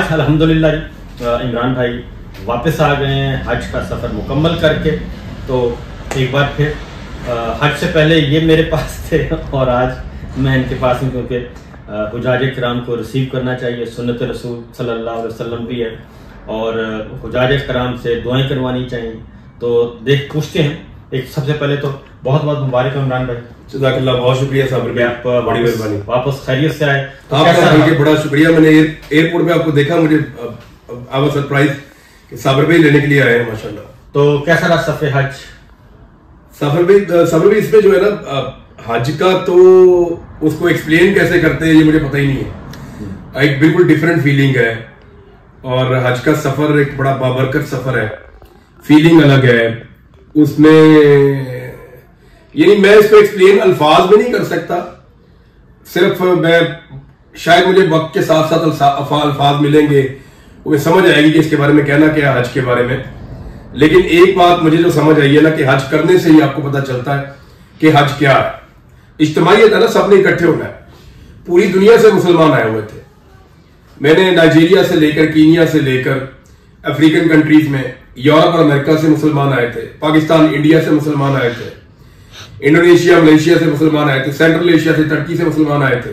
आज अल्हम्दुलिल्लाह इमरान भाई वापस आ गए हैं हज का सफ़र मुकम्मल करके। तो एक बार फिर हज से पहले ये मेरे पास थे और आज मैं इनके पास हूँ, क्योंकि हुजाज कराम को रिसीव करना चाहिए, सुन्नत रसूल सल्लल्लाहु अलैहि वसल्लम भी है और हुजाज कराम से दुआएं करवानी चाहिए। तो पूछते हैं, एक सबसे पहले तो बहुत बहुत मुबारक इमरान भाई। जज़ाकल्लाह, बहुत शुक्रिया साबिर भाई, आप बड़ी मेहरबानी, वापस खैरियत से आए। आपका बड़ा शुक्रिया। मैंने एयरपोर्ट पे आपको देखा, मुझे आई वाज सरप्राइज कि साबिर भाई लेने के लिए आए हैं माशाल्लाह। तो कैसा रहा सफर हज? साबिर भाई इसमें जो है ना हज का, तो उसको एक्सप्लेन कैसे करते हैं ये मुझे पता ही नहीं है। एक बिल्कुल डिफरेंट फीलिंग है और हज का सफर एक बड़ा बाबरकत सफर है, फीलिंग अलग है उसमें। यानी मैं इसको एक्सप्लेन अल्फाज में नहीं कर सकता, सिर्फ मैं शायद मुझे वक्त के साथ साथ अल्फाज मिलेंगे, वो समझ आएगी कि इसके बारे में कहना क्या है हज के बारे में। लेकिन एक बात मुझे जो समझ आई है ना कि हज करने से ही आपको पता चलता है कि हज क्या है। इज्तिमाइयत है ना, सबने इकट्ठे होना है। पूरी दुनिया से मुसलमान आए हुए थे। मैंने नाइजीरिया से लेकर, कीनिया से लेकर, अफ्रीकन कंट्रीज में, यूरोप और अमेरिका से मुसलमान आए थे, पाकिस्तान इंडिया से मुसलमान आए थे, इंडोनेशिया मलेशिया से मुसलमान आए थे, सेंट्रल एशिया से टर्की से मुसलमान आए थे,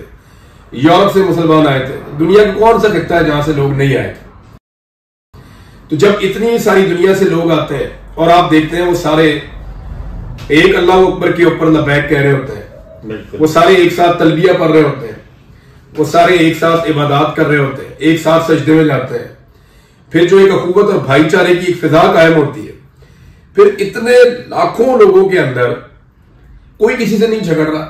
यूरोप से मुसलमान आए थे। दुनिया का कौन सा खिता है जहां से लोग नहीं आए थे? तो जब इतनी सारी दुनिया से लोग आते हैं और आप देखते हैं वो सारे एक अल्लाह अकबर के ऊपर लबैक कह रहे होते हैं, वो सारे एक साथ तलबिया पढ़ रहे होते हैं, वो सारे एक साथ इबादत कर रहे होते हैं, एक साथ सजदे में जाते हैं। फिर जो एक अखुवत और भाईचारे की एक फिजा कायम होती है। फिर इतने लाखों लोगों के अंदर कोई किसी से नहीं झगड़ रहा,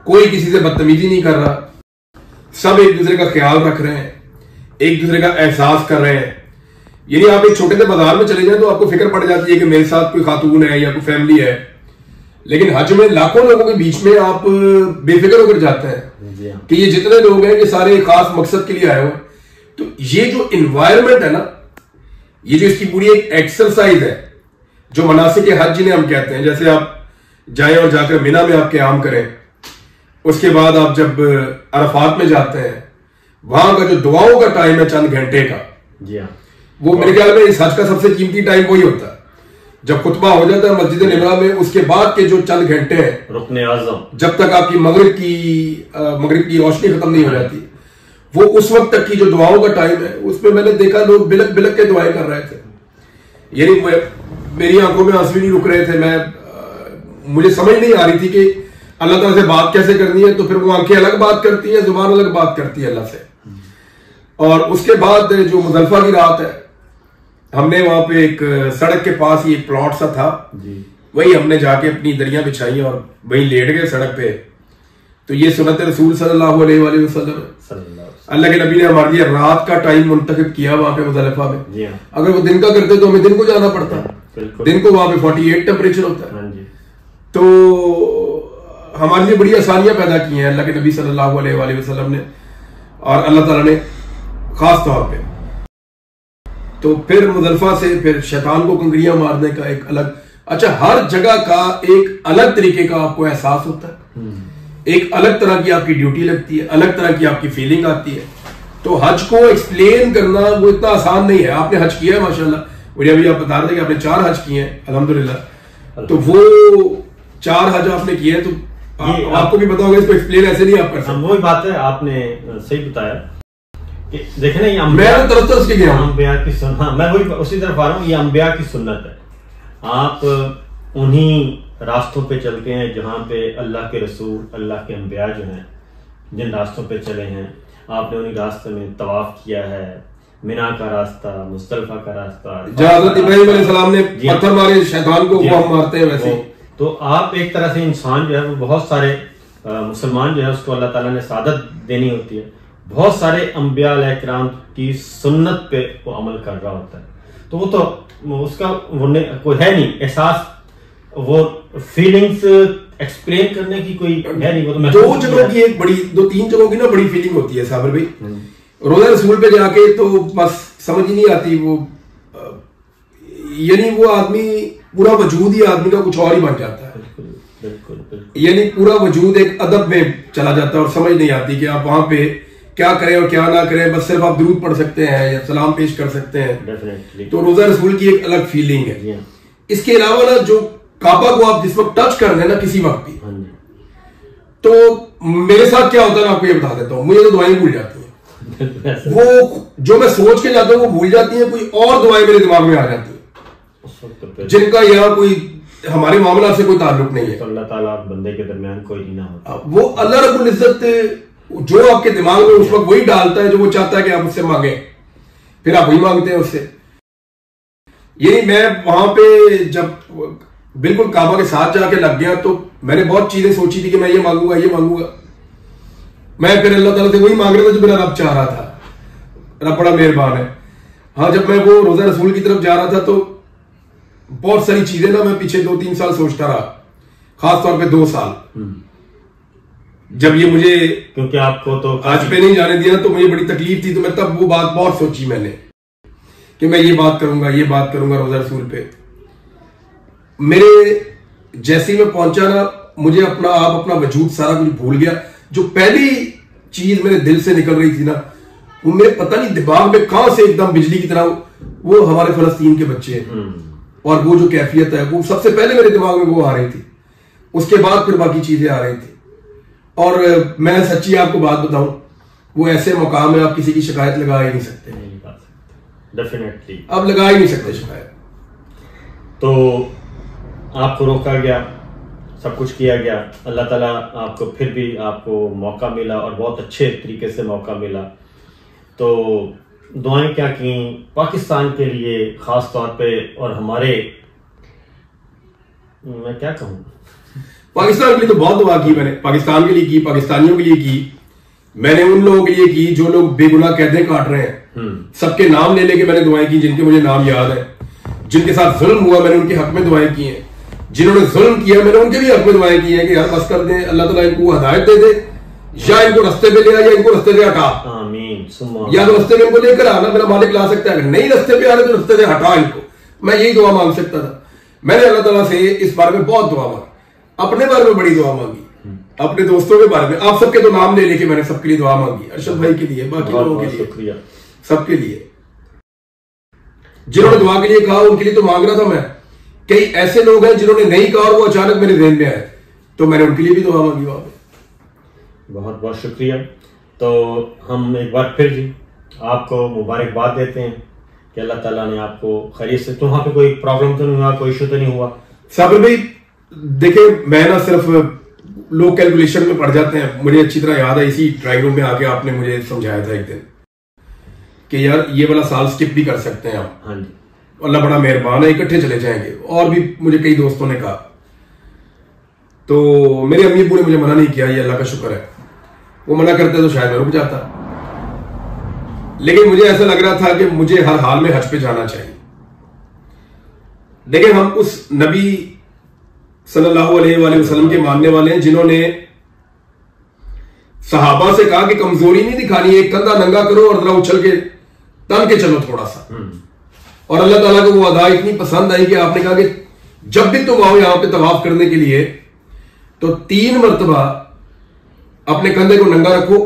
कोई किसी से बदतमीजी नहीं कर रहा, सब एक दूसरे का ख्याल रख रहे हैं, एक दूसरे का एहसास कर रहे हैं। यानी आप एक छोटे से बाजार में चले जाए तो आपको फिक्र पड़ जाती है कि मेरे साथ कोई खातून है या कोई फैमिली है। लेकिन हज में लाखों लोगों के बीच में आप बेफिक्र होकर जाते हैं कि ये जितने लोग हैं ये सारे खास मकसद के लिए आए हुए। तो ये जो इन्वायरमेंट है ना, ये जो इसकी पूरी एक एक्सरसाइज है, जो मनासिक हज जिन्हें हम कहते हैं, जैसे आप जाएं और जाकर मिना में आप क़याम करें, उसके बाद आप जब अरफात में जाते हैं, वहां का जो दुआओं का टाइम है चंद घंटे का, जी हाँ, वो मेरे ख्याल में इस हज का सबसे कीमती टाइम वही होता है। जब खुतबा हो जाता है मस्जिद निमरा में, उसके बाद के जो चंद घंटे हैं, रुकने आज़म, जब तक आपकी मगरिब की रोशनी खत्म नहीं हो जाती, वो उस वक्त तक की जो दुआओं का टाइम है, उसमें मैंने देखा लोग बिलक बिलक के दुआएं कर रहे थे। यानी मेरी आंखों में आंसू नहीं रुक रहे थे। मुझे समझ नहीं आ रही थी कि अल्लाह ताला से बात कैसे करनी है। तो फिर वो आंखें अलग बात करती है, जुबान अलग बात करती है अल्लाह से। और उसके बाद जो मुजल्फा की रात है, हमने वहां पे एक सड़क के पास ही एक प्लॉट सा था, वही हमने जाके अपनी दरिया बिछाई और वही लेट गए सड़क पे। तो ये सुन्नत रसूल सल्लल्लाहु अलैहि वसल्लम, अल्लाह के नबी ने हमारे लिए रात का टाइम मुंतखब किया वहां पे मुजल्फा में। अगर वो दिन का करते तो हमें दिन को जाना पड़ता। दिन को वहां पे 48 टेम्परेचर होता है। तो हमारे लिए बड़ी आसानियां पैदा की हैं अल्लाह के नबी सल्लल्लाहु अलैहि वसल्लम ने और अल्लाह ताला ने खास तौर पे। तो फिर मुजल्फा से फिर शैतान को कंकरियां मारने का एक अलग, अच्छा, हर जगह का एक अलग तरीके का आपको एहसास होता है, एक अलग तरह की आपकी ड्यूटी लगती है, अलग तरह की आपकी फीलिंग आती है। तो हज को एक्सप्लेन करना वो इतना आसान नहीं है। आपने हज किया है माशाल्लाह, मुझे अभी आप बता रहे थे कि आपने 4 हज किए हैं अल्हम्दुलिल्लाह। तो वो 4 हज आपने किए हैं, तो आपको भी पता होगा, इसको एक्सप्लेन ऐसे नहीं आप कर सकते। वही बात है, आपने सही बताया कि देखे ना, ये मैं तो तरफ के गया हूं, अंबिया की सुन्नत, मैं वही उसी तरफ आ रहा हूँ। ये अंबिया की सुन्नत है। आप उन्हीं रास्तों पे चलते हैं जहां पे अल्लाह के रसूल, अल्लाह के अंबिया जो हैं, जिन रास्तों पे चले हैं, आपने उन्हीं रास्ते में तवाफ किया है। मिना का रास्ता, मुस्तल्फा का रास्ता, जहां हज़रत इब्राहीम अलैहिस्सलाम ने पत्थर मारे शैतान को, वो हम मारते हैं वैसे। तो आप एक तरह से इंसान जो है वो बहुत सारे मुसलमान जो है उसको अल्लाह ताला ने सादत देनी होती है, बहुत सारे अंबिया अलैहिस्सलाम की सुन्नत पे वो अमल कर रहा होता है। तो वो तो उसका वो कोई है नहीं एहसास, वो फीलिंग्स एक्सप्लेन करने की कोई है नहीं। वो तो 2 जगहों की एक बड़ी, 2-3 जगहों की ना बड़ी फीलिंग होती है साबिर भाई। रोज़ा रसूल पे जाके तो बस समझ ही नहीं आती वो, यानी वो आदमी पूरा वजूद ही आदमी का कुछ और ही बन जाता है। बिल्कुल। यानी पूरा वजूद एक अदब में चला जाता है और समझ नहीं आती कि आप वहां पे क्या करें और क्या ना करें, बस सिर्फ आप दुरूद पढ़ सकते हैं या सलाम पेश कर सकते हैं। डेफिनेटली। तो रोजा रसूल की एक अलग फीलिंग है। Yeah. इसके अलावा ना जो काबा को आप जिस वक्त टच कर दें ना किसी वक्त भी, हाँ जी। तो मेरे साथ क्या होता है मैं आपको ये बता देता हूँ, मुझे तो दुआएं भूल जाती हैं। वो जो मैं सोच के जाता हूँ वो भूल जाती है, कोई और दुआएं मेरे दिमाग में आ जाती है जिनका यहाँ कोई हमारे मामला से कोई ताल्लुक नहीं है। तो अल्लाह ताला बंदे के दरमियान कोई नहीं ना होता। वो अल्लाह रब्बुल इज्जत जो आपके दिमाग में उस वक्त वही डालता है जो वो चाहता है कि आप उससे मांगे, फिर आप वही मांगते हैं उससे। यही मैं वहां पे जब बिल्कुल काबा के साथ जाके लग गया तो मैंने बहुत चीजें सोची थी कि मैं ये मांगूंगा ये मांगूंगा। मैं फिर अल्लाह ताला से वही मांग रहा था जो मेरा रब चाह रहा था। रब बड़ा मेहरबान है। हाँ, जब मैं वो रोजा रसूल की तरफ जा रहा था तो बहुत सारी चीजें ना मैं पीछे 2-3 साल सोचता रहा, खासतौर पे 2 साल। जब ये मुझे क्योंकि आपको तो आज पे नहीं जाने दिया तो मुझे बड़ी तकलीफ थी, तो मैं तब वो बात बहुत सोची मैंने कि मैं ये बात करूंगा रोजा रसूल पे। मेरे जैसे ही मैं पहुंचा ना, मुझे अपना आप अपना वजूद सारा कुछ भूल गया। जो पहली चीज मेरे दिल से निकल रही थी ना, वो मेरे पता नहीं दिमाग में कहां से एकदम बिजली की तरह, वो हमारे फलस्तीन के बच्चे हैं और वो जो कैफियत है वो सबसे पहले मेरे दिमाग में वो आ रही थी। उसके बाद फिर बाकी चीजें आ रही थी। और मैं सच्ची आपको बात बताऊं, वो ऐसे मकाम है आप किसी की शिकायत लगा ही नहीं सकते। डेफिनेटली आप लगा ही नहीं सकते शिकायत। तो आपको रोका गया, सब कुछ किया गया, अल्लाह ताला आपको फिर भी आपको मौका मिला और बहुत अच्छे तरीके से मौका मिला। तो दुआएं क्या की पाकिस्तान के लिए खास तौर पे, और हमारे, मैं क्या कहूँ, पाकिस्तान के लिए तो बहुत दुआ की मैंने, पाकिस्तान के लिए की, पाकिस्तानियों के लिए की, मैंने उन लोगों के लिए की जो लोग बेगुनाह कैदें काट रहे हैं। सबके नाम ले लेके मैंने दुआएं की, जिनके मुझे नाम याद है। जिनके साथ जुल्म हुआ मैंने उनके हक में दुआएं की हैं। जिन्होंने जुल्म किया मैंने उनके भी हक में दुआएं की हैं कि यार बस कर दें, अल्लाह ताला इनको हिदायत दे दे, या इनको रास्ते पे ले आ या इनको रास्ते से हटा। आमीन। या तो रास्ते में इनको लेकर आना, मेरा मालिक ला सकता है, अगर नहीं रास्ते पे आ रहे तो रास्ते से हटा इनको। मैं यही दुआ मांग सकता था। मैंने अल्लाह ताला से इस बारे में बहुत दुआ मांगी, अपने बारे में बड़ी दुआ मांगी, अपने दोस्तों के बारे में, आप सबके तो नाम ले लेके मैंने सबके लिए दुआ मांगी, अरशद भाई के लिए, बाकी लोगों के लिए, सबके लिए जिन्होंने दुआ के लिए कहा उनके लिए तो मांग रहा था मैं। कई ऐसे लोग हैं जिन्होंने नहीं कहा और वो अचानक मेरे ध्यान में आए, तो मैंने उनके लिए भी दुआ मांगी वहां पे। बहुत बहुत शुक्रिया। तो हम एक बार फिर जी आपको मुबारकबाद देते हैं कि अल्लाह ताला ने आपको खैरियत से, तो वहां पे कोई प्रॉब्लम तो नहीं हुआ, कोई इशू तो नहीं हुआ? साबिर भाई देखिए, मैं ना सिर्फ लोग कैलकुलेशन में पड़ जाते हैं। मुझे अच्छी तरह याद है, इसी ड्राइंग रूम में आके आपने मुझे समझाया था एक दिन कि यार ये वाला साल स्किप भी कर सकते हैं आप। हाँ जी, अल्लाह बड़ा मेहरबान है, इकट्ठे चले जाएंगे। और भी मुझे कई दोस्तों ने कहा, तो मेरे अम्मी अब्बू ने मुझे मना नहीं किया, ये अल्लाह का शुक्र है। वो मना करते तो शायद मैं रुक जाता, लेकिन मुझे ऐसा लग रहा था कि मुझे हर हाल में हज पे जाना चाहिए। लेकिन हम उस नबी सल्लल्लाहु अलैहि वसल्लम के मानने वाले हैं जिन्होंने सहाबा से कहा कि कमजोरी नहीं दिखानी है, एक कंधा नंगा करो और जरा उछल के तन के चलो थोड़ा सा। और अल्लाह ताला को वो अदा इतनी पसंद आई कि आपने कहा कि जब भी तुम आओ यहां पे तवाफ करने के लिए तो 3 मरतबा अपने कंधे को नंगा रखो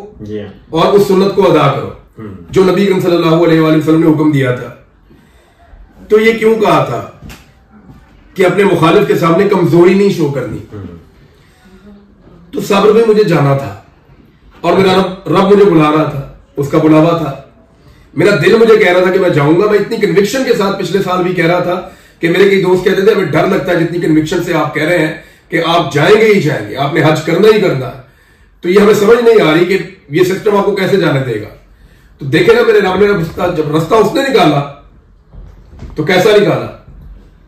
और उस सुन्नत को अदा करो जो नबी करीम सल्लल्लाहु अलैहि वसल्लम ने हुक्म दिया था। तो ये क्यों कहा था कि अपने मुखालिफ के सामने कमजोरी नहीं शो करनी। तो सब्र में मुझे जाना था और मेरा रब मुझे बुला रहा था, उसका बुलावा था। मेरा दिल मुझे कह रहा था कि मैं जाऊंगा। मैं इतनी कन्विक्शन के साथ पिछले साल भी कह रहा था कि मेरे कई दोस्त कहते थे हमें डर लगता है जितनी कन्विक्शन से आप कह रहे हैं कि आप जाएंगे ही जाएंगे, आपने हज करना ही करना है। तो ये हमें समझ नहीं आ रही कि ये सिस्टम आपको कैसे जाने देगा। तो देखे ना मेरे रब ने जब रास्ता उसने निकाला तो कैसा निकाला,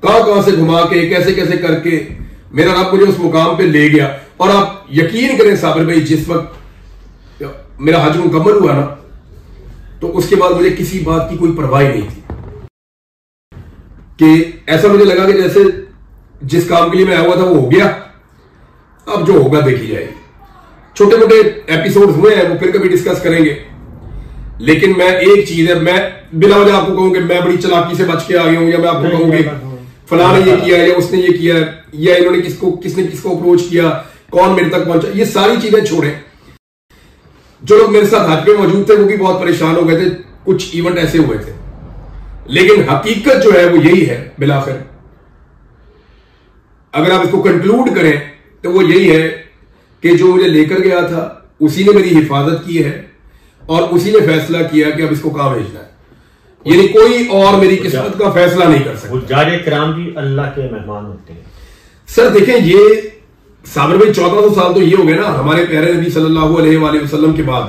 कहां कहां से घुमा के कैसे कैसे करके मेरा रब मुझे उस मुकाम पे ले गया। और आप यकीन करें साबिर भाई, जिस वक्त मेरा हज मुकम्मल हुआ ना तो उसके बाद मुझे किसी बात की कोई परवाह नहीं थी कि ऐसा मुझे लगा कि जैसे जिस काम के लिए मैं आया हुआ था वो हो गया, अब जो होगा देखी जाएगी। छोटे मोटे एपिसोड हुए हैं, वो फिर कभी डिस्कस करेंगे। लेकिन मैं एक चीज है, मैं बिना वजह आपको कहूं कि मैं बड़ी चालाकी से बच के आ गया हूं, या मैं आपको कहूं कि फलां ने ये किया या उसने ये किया या इन्होंने किसने किसको अप्रोच किया, कौन मेरे तक पहुंचा, ये सारी चीजें छोड़े। जो लोग मेरे साथ हज में मौजूद थे वो भी बहुत परेशान हो गए थे, कुछ इवेंट ऐसे हुए थे, लेकिन हकीकत जो है वो यही है बिलाखिर। अगर आप इसको कंक्लूड करें तो वो यही है कि जो मुझे लेकर गया था उसी ने मेरी हिफाजत की है और उसी ने फैसला किया कि अब इसको कहां भेजना है, यानी कोई और मेरी किस्मत का फैसला नहीं कर सकता। हुज्जारे किराम भी अल्लाह के मेहमान होते हैं। सर देखें, ये साबिर भाई 1400 साल तो ये हो गए ना हमारे प्यारे नबी सल्लल्लाहु अलैहि वसल्लम के बाद,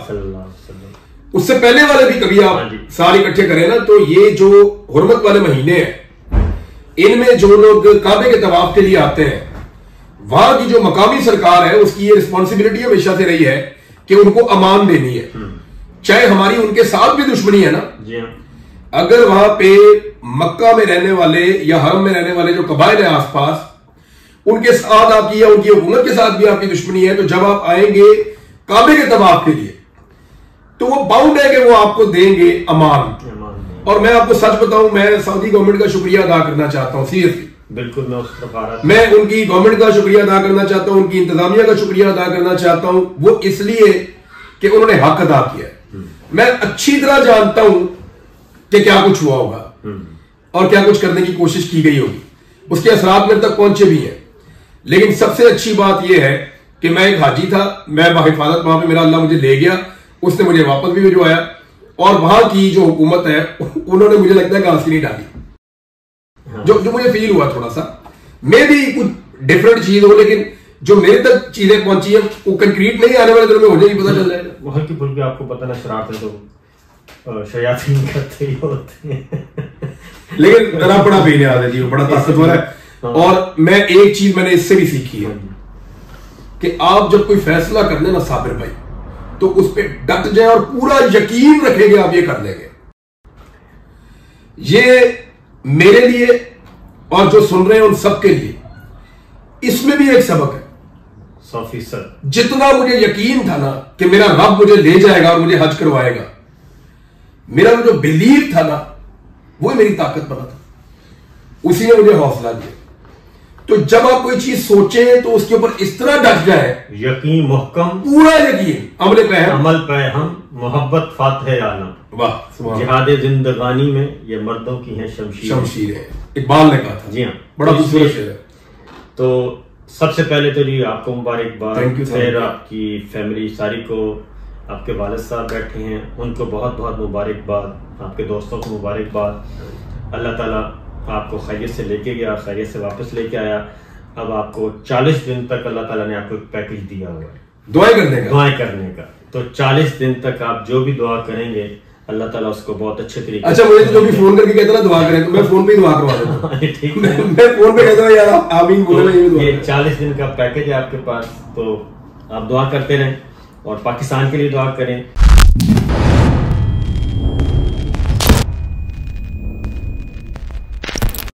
उससे पहले वाले भी कभी आप साल इकट्ठे करें ना, तो ये जो हुर्मत वाले महीने हैं इनमें जो लोग काबे के तवाफ के लिए आते हैं, वहां की जो मकामी सरकार है उसकी ये रिस्पॉन्सिबिलिटी हमेशा से रही है कि उनको अमान देनी है, चाहे हमारी उनके साथ भी दुश्मनी है ना। अगर वहां पे मक्का में रहने वाले या हरम में रहने वाले जो कबाइल है आसपास, उनके साथ आपकी या उनकी हुकूमत के साथ भी आपकी दुश्मनी है, तो जब आप आएंगे काबे के तवाफ के लिए तो वो बाउंड है कि वो आपको देंगे अमान। और मैं आपको सच बताऊं, मैं सऊदी गवर्नमेंट का शुक्रिया अदा करना चाहता हूं, सीरियसली। बिल्कुल, मैं उस तरफ आ रहा था। मैं उनकी गवर्नमेंट का शुक्रिया अदा करना चाहता हूं, उनकी इंतजामिया का शुक्रिया अदा करना चाहता हूं, वो इसलिए कि उन्होंने हक अदा किया। मैं अच्छी तरह जानता हूं कि क्या कुछ हुआ होगा और क्या कुछ करने की कोशिश की गई होगी, उसके असरात मेरे तक पहुंचे भी हैं, लेकिन सबसे अच्छी बात यह है कि मैं एक हाजी था, मैं बाहिफाजत वहां पे मेरा अल्लाह मुझे ले गया, उसने मुझे वापस भी भिजवाया, और वहां की जो हुकूमत है उन्होंने मुझे लगता है घास नहीं डाली। जो मुझे फील हुआ थोड़ा सा, मे भी कुछ डिफरेंट चीज हो, लेकिन जो मेरे तक चीजें पहुंची है वो कंक्रीट नहीं, आने वाले दिनों में मुझे नहीं पता चल जाएगा। वहां की फुल आपको पता ना, शरारतें तो शयातीन करते ही होते हैं लेकिन बड़ा बड़ा बेनियाज है जी, वो बड़ा ताकतवर है। और मैं एक चीज मैंने इससे भी सीखी है कि आप जब कोई फैसला कर लेना साबिर भाई, तो उस पर डट जाए और पूरा यकीन रखेंगे आप ये कर लेंगे। ये मेरे लिए और जो सुन रहे हैं उन सबके लिए इसमें भी एक सबक है। 100%। जितना मुझे यकीन था ना कि मेरा रब मुझे ले जाएगा और मुझे हज करवाएगा, मेरा जो बिलीव था ना वो मेरी ताकत बना था, उसी ने मुझे हौसला दिया। तो जब आप कोई चीज सोचे तो उसके ऊपर इस तरह डट जाए, यकीन मुहकम, पूरा यकीन, अमल पे है, अमल पे हम, मोहब्बत फातह आलम। वाह, जिहाद जिंदगानी में ये मर्दों की है शमशीर है, इकबाल ने कहा था। जी हाँ, बड़ा खूबसूरत शेर है। तो सबसे पहले तो जी आपको मुबारकबाद, फिर आपकी फैमिली सारी को, आपके वालिद साहब बैठे हैं उनको बहुत बहुत मुबारकबाद, आपके दोस्तों को मुबारकबाद। अल्लाह ताला आपको खैरियत से लेके गया, खैरियत से वापस लेके आया। अब आपको 40 दिन तक अल्लाह ताला ने आपको एक पैकेज दिया हुआ है दुआएं करने का। तो 40 दिन तक आप जो भी दुआ करेंगे अल्लाह ताला उसको बहुत अच्छे तरीके। अच्छा, मुझे तो जो भी फोन करके कहता ना दुआ करें, तो मैं फोन पे ही दुआ करवा देता हूं। ठीक है, मैं फोन पे कहता हूं यार आमीन बोलो, ये 40 दिन का पैकेज है आपके पास, तो आप दुआ करते रहें और पाकिस्तान के लिए दुआ करें।